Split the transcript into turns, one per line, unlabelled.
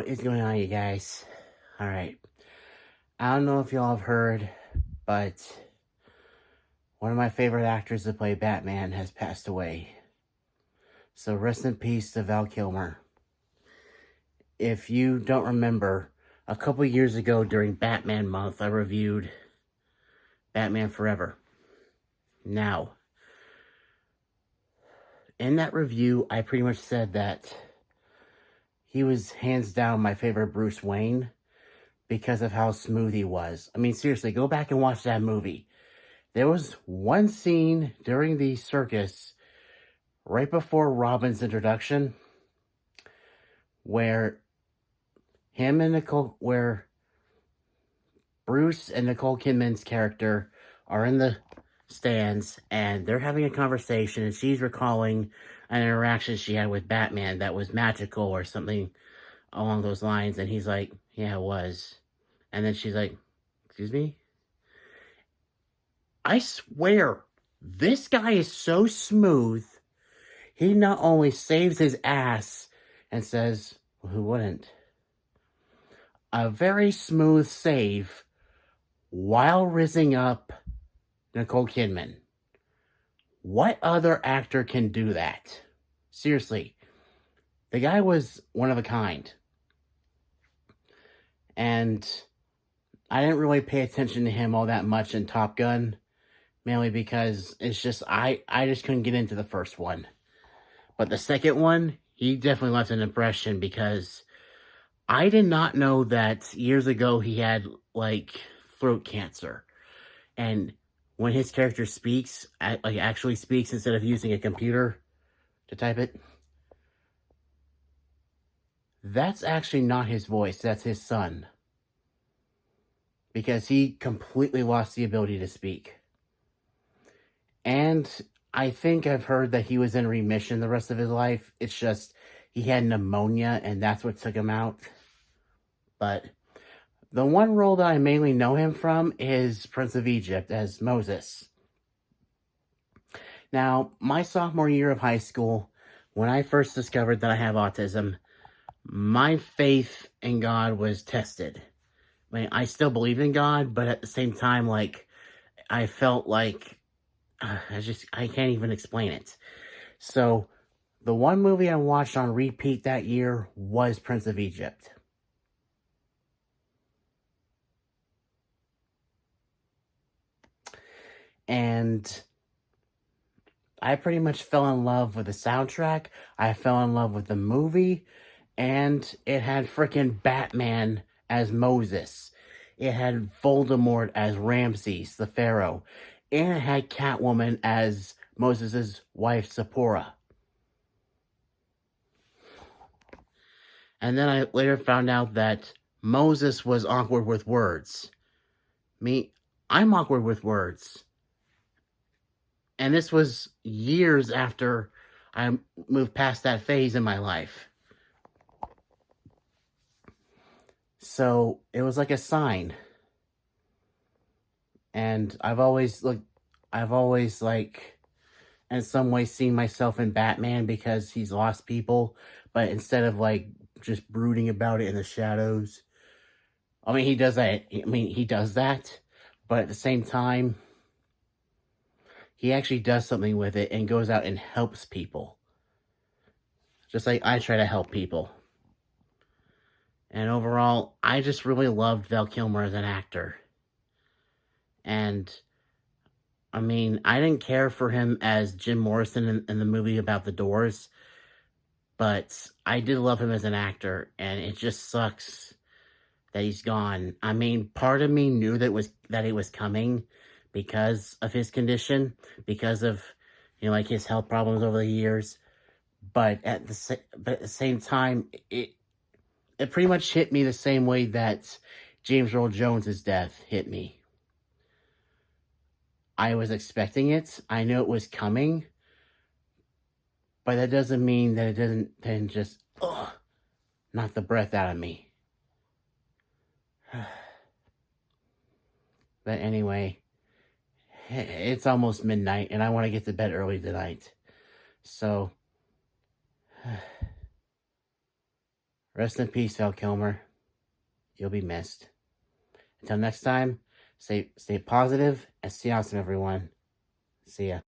What is going on, you guys? Alright. I don't know if y'all have heard, but one of my favorite actors to play Batman has passed away. So rest in peace to Val Kilmer. If you don't remember, a couple years ago during Batman month, I reviewed Batman Forever. Now, in that review, I pretty much said that he was hands down my favorite Bruce Wayne because of how smooth he was. I mean, seriously, go back and watch that movie. There was one scene during the circus right before Robin's introduction where Bruce and Nicole Kidman's character are in the stands and they're having a conversation, and she's recalling an interaction she had with Batman that was magical or something along those lines, and he's like, yeah, it was. And then she's like, excuse me? I swear, this guy is so smooth. He not only saves his ass and says, well, who wouldn't? A very smooth save while rizzing up Nicole Kidman. What other actor can do that? Seriously. The guy was one of a kind. And I didn't really pay attention to him all that much in Top Gun. Mainly because it's just, I just couldn't get into the first one. But the second one, he definitely left an impression because I did not know that years ago he had, like, throat cancer. And when his character speaks, like, actually speaks instead of using a computer to type it, that's actually not his voice, that's his son. Because he completely lost the ability to speak. And I think I've heard that he was in remission the rest of his life. It's just he had pneumonia, and that's what took him out. But the one role that I mainly know him from is Prince of Egypt as Moses. Now, my sophomore year of high school, when I first discovered that I have autism, my faith in God was tested. I mean, I still believe in God, but at the same time, like, I felt like I can't even explain it. So, the one movie I watched on repeat that year was Prince of Egypt. And I pretty much fell in love with the soundtrack. I fell in love with the movie. And it had freaking Batman as Moses. It had Voldemort as Ramses, the Pharaoh. And it had Catwoman as Moses' wife, Zipporah. And then I later found out that Moses was awkward with words. I'm awkward with words. And this was years after I moved past that phase in my life. So it was like a sign. And I've always in some way seen myself in Batman because he's lost people, but instead of like just brooding about it in the shadows. I mean, he does that, but at the same time, he actually does something with it and goes out and helps people. Just like I try to help people. And overall, I just really loved Val Kilmer as an actor. And I mean, I didn't care for him as Jim Morrison in the movie about the Doors, but I did love him as an actor, and it just sucks that he's gone. I mean, part of me knew that it was coming because of his condition, because of, like, his health problems over the years, but at the same time, it pretty much hit me the same way that James Earl Jones' death hit me. I was expecting it. I knew it was coming. But that doesn't mean that it didn't just knock the breath out of me. But anyway, it's almost midnight and I want to get to bed early tonight. So Rest in peace, Val Kilmer. You'll be missed. Until next time, stay positive and stay awesome, everyone. See ya.